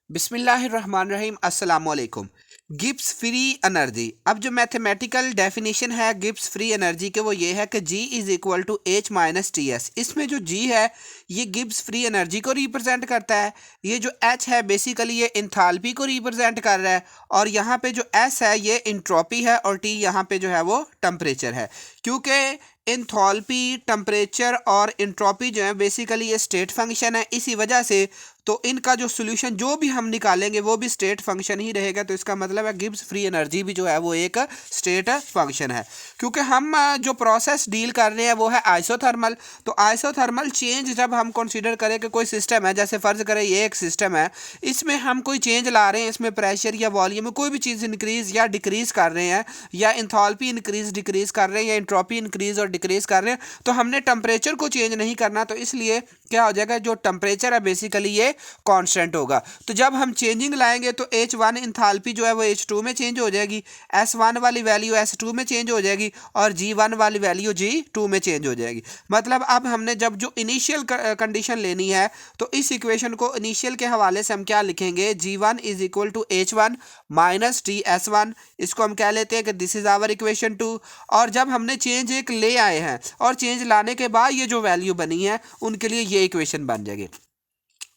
बिस्मिल्लाहिर्रहमानिर्रहीम अस्सलाम वालेकुम। गिब्स फ्री एनर्जी, अब जो मैथमेटिकल डेफिनेशन है गिब्स फ्री एनर्जी के वो ये है कि G is equal to H minus T S. इसमें जो जी है ये गिब्स फ्री एनर्जी को रिप्रेजेंट करता है, ये जो एच है बेसिकली ये इंथाल्पी को रिप्रेजेंट कर रहा है, और यहाँ पे जो एस है ये इंट्रोपी है, और टी यहाँ पे जो है वो टेम्परेचर है। क्योंकि इंथाल्पी, टेम्परेचर और इंट्रोपी जो है बेसिकली ये स्टेट फंक्शन है, इसी वजह से तो इनका जो सोल्यूशन जो भी हम निकालेंगे वो भी स्टेट फंक्शन ही रहेगा। तो इसका मतलब है गिब्स फ्री एनर्जी भी जो है वो एक स्टेट फंक्शन है। क्योंकि हम जो प्रोसेस डील कर रहे हैं वो है आइसोथर्मल। तो आइसोथर्मल चेंज जब हम कंसीडर करें कि कोई सिस्टम है, जैसे फ़र्ज़ करें ये एक सिस्टम है, इसमें हम कोई चेंज ला रहे हैं, इसमें प्रेशर या वॉल्यूम में कोई भी चीज़ इंक्रीज़ या डिक्रीज़ कर रहे हैं, या इंथाल्पी इंक्रीज़ डिक्रीज़ कर रहे हैं, या इंट्रोपी इंक्रीज़ और डिक्रीज़ कर रहे हैं, तो हमने टेम्परेचर को चेंज नहीं करना। तो इसलिए क्या हो जाएगा, जो टेम्परेचर है बेसिकली ये कांस्टेंट होगा। तो जब हम चेंजिंग लाएंगे तो H1 इंथाल्पी जो है वो H2 में चेंज हो जाएगी, S1 वाली वैल्यू S2 में चेंज हो जाएगी, और G1 वाली वैल्यू G2 में चेंज हो जाएगी। मतलब अब हमने जब जो इनिशियल कंडीशन लेनी है तो इस इक्वेशन को इनिशियल के हवाले से हम क्या लिखेंगे, G1 is equal to H1 minus T S1। इसको हम कह लेते हैं कि दिस इज आवर इक्वेशन 2। और जब हमने चेंज एक ले आए हैं और चेंज लाने के बाद ये जो वैल्यू बनी है उनके लिए ये इक्वेशन बन जाएगी।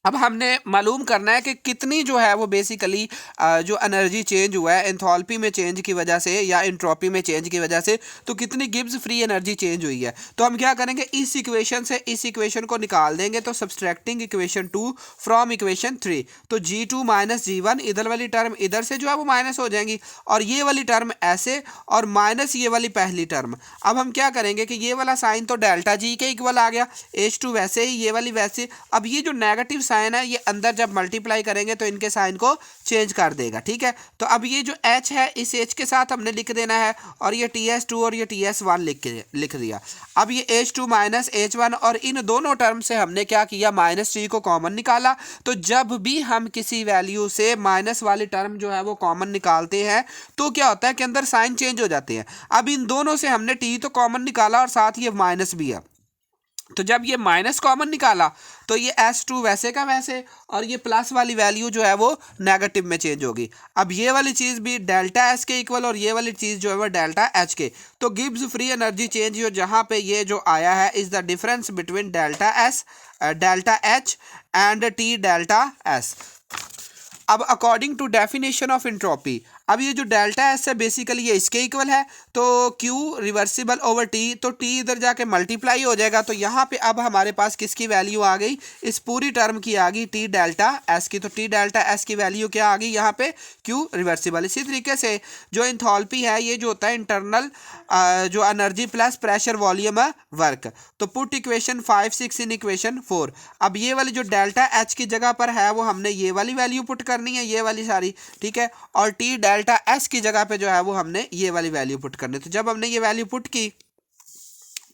अब हमने मालूम करना है कि कितनी जो है वो बेसिकली जो एनर्जी चेंज हुआ है एंथैल्पी में चेंज की वजह से या एंट्रोपी में चेंज की वजह से, तो कितनी गिब्स फ्री एनर्जी चेंज हुई है। तो हम क्या करेंगे, इस इक्वेशन से इस इक्वेशन को निकाल देंगे। तो सब्सट्रैक्टिंग इक्वेशन 2 फ्रॉम इक्वेशन 3, तो G2 माइनस G1, इधर वाली टर्म इधर से जो है वो माइनस हो जाएंगी, और ये वाली टर्म ऐसे, और माइनस ये वाली पहली टर्म। अब हम क्या करेंगे कि ये वाला साइन तो डेल्टा जी के इक्वल आ गया, H2 वैसे ही, ये वाली वैसे। अब ये जो नेगेटिव साइन है ये अंदर जब मल्टीप्लाई करेंगे तो इनके साइन को चेंज कर देगा, ठीक है। तो अब ये जो H है इस H के साथ हमने लिख देना है, और ये TS2 और ये TS1 लिख दिया। अब ये H2 माइनस H1, और इन दोनों टर्म से हमने क्या किया, माइनस टी को कॉमन निकाला। तो जब भी हम किसी वैल्यू से माइनस वाली टर्म जो है वो कॉमन निकालते हैं तो क्या होता है कि अंदर साइन चेंज हो जाते हैं। अब इन दोनों से हमने टी तो कॉमन निकाला और साथ ये माइनस भी है। तो जब ये माइनस कॉमन निकाला तो ये S2 वैसे का वैसे, और ये प्लस वाली वैल्यू जो है वो नेगेटिव में चेंज होगी। अब ये वाली चीज़ भी डेल्टा एस के इक्वल, और ये वाली चीज़ जो है वो डेल्टा एच के। तो गिब्स फ्री एनर्जी चेंज, जहाँ पे ये जो आया है is the difference between delta S, delta H and T delta S. अब according to definition of entropy, अब ये जो डेल्टा एस है बेसिकली ये इसके इक्वल है, तो Q रिवर्सिबल ओवर T, तो T इधर जाके मल्टीप्लाई हो जाएगा। तो यहाँ पे अब हमारे पास किसकी वैल्यू आ गई, इस पूरी टर्म की आ गई T डेल्टा S की। तो T डेल्टा S की वैल्यू क्या आ गई यहाँ पे, Q रिवर्सिबल। इसी तरीके से जो इंथैल्पी है ये जो होता है इंटरनल जो energy plus pressure volume work. तो पुट इक्वेशन 5 6 इन इक्वेशन 4। अब ये वाली जो डेल्टा H की जगह पर है वो हमने ये वाली वैल्यू पुट करनी है, ये वाली सारी, ठीक है। और T डेल्टा S की जगह पे जो है वो हमने ये वाली वैल्यू पुट करनी है। तो जब हमने ये वैल्यू पुट की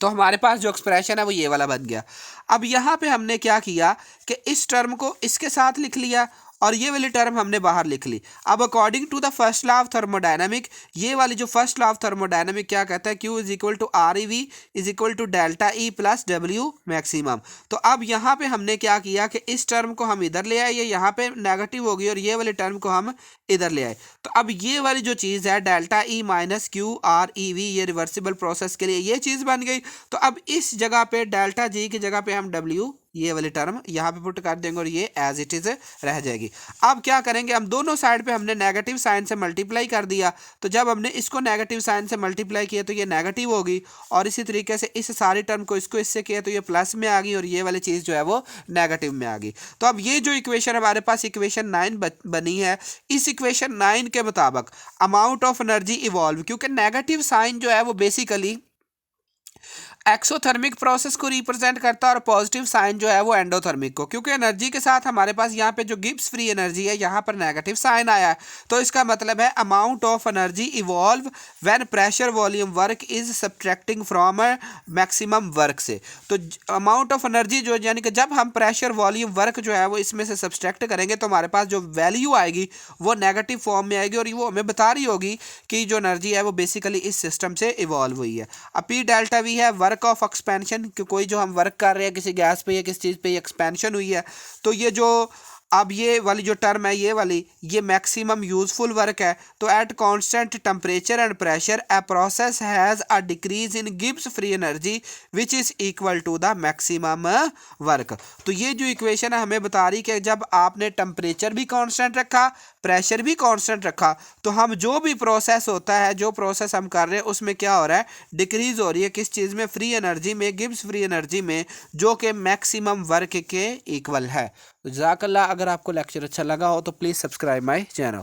तो हमारे पास जो एक्सप्रेशन है वो ये वाला बन गया। अब यहाँ पे हमने क्या किया कि इस टर्म को इसके साथ लिख लिया, और ये वाली टर्म हमने बाहर लिख ली। अब according to the first law of thermodynamic, ये वाली जो फर्स्ट लॉ ऑफ थर्मोडायनामिक क्या कहता है, Q is equal to R E V is equal to delta E plus W maximum. तो अब यहाँ पे हमने क्या किया कि इस टर्म को हम इधर ले आए, ये यहाँ पे नेगेटिव हो गई, और ये वाली टर्म को हम इधर ले आए। तो अब ये वाली जो चीज़ है delta E minus Q R E we, ये रिवर्सिबल प्रोसेस के लिए ये चीज़ बन गई। तो अब इस जगह पे डेल्टा जी की जगह पे हम डब्ल्यू ये वाली टर्म यहाँ पे पुट कर देंगे, और ये एज इट इज़ रह जाएगी। अब क्या करेंगे, हम दोनों साइड पे हमने नेगेटिव साइन से मल्टीप्लाई कर दिया। तो जब हमने इसको नेगेटिव साइन से मल्टीप्लाई किया तो ये नेगेटिव होगी, और इसी तरीके से इस सारी टर्म को इसको इससे किया तो ये प्लस में आ गई, और ये वाली चीज़ जो है वो नेगेटिव में आ गई। तो अब ये जो इक्वेशन हमारे पास इक्वेशन 9 बनी है, इस इक्वेशन 9 के मुताबिक अमाउंट ऑफ एनर्जी इवॉल्व, क्योंकि नेगेटिव साइन जो है वो बेसिकली एक्सोथर्मिक प्रोसेस को रिप्रेजेंट करता है, और पॉजिटिव साइन जो है वो एंडोथर्मिक को। क्योंकि एनर्जी के साथ हमारे पास यहाँ पे जो गिब्स फ्री एनर्जी है यहाँ पर नेगेटिव साइन आया है, तो इसका मतलब है amount of energy evolve when pressure volume work is subtracting from maximum work से। तो अमाउंट ऑफ एनर्जी जो, यानी कि जब हम प्रेशर वॉल्यूम वर्क जो है वो इसमें से सब्ट्रैक्ट करेंगे तो हमारे पास जो वैल्यू आएगी वो नेगेटिव फॉर्म में आएगी, और वो हमें बता रही होगी कि जो एनर्जी है वो बेसिकली इस सिस्टम से इवॉल्व हुई है। अब पी डेल्टा वी है वर्क ऑफ एक्सपेंशन, कि कोई जो हम वर्क कर रहे हैं किसी गैस पे या किसी चीज़ पे एक्सपेंशन हुई है, तो ये जो अब ये वाली जो टर्म है ये वाली, ये मैक्सिमम यूजफुल वर्क है। तो at constant temperature and pressure a process has a decrease in Gibbs free energy which is equal to the maximum work. तो ये जो इक्वेशन है हमें बता रही कि जब आपने टेम्परेचर भी कांस्टेंट रखा, प्रेशर भी कांस्टेंट रखा, तो हम जो भी प्रोसेस होता है, जो प्रोसेस हम कर रहे हैं उसमें क्या हो रहा है, डिक्रीज हो रही है किस चीज़ में, फ्री एनर्जी में, गिब्स फ्री एनर्जी में, जो कि मैक्सिमम वर्क के इक्वल है। तो जज़ाकल्लाह। अगर आपको लेक्चर अच्छा लगा हो तो प्लीज़ सब्सक्राइब माय चैनल।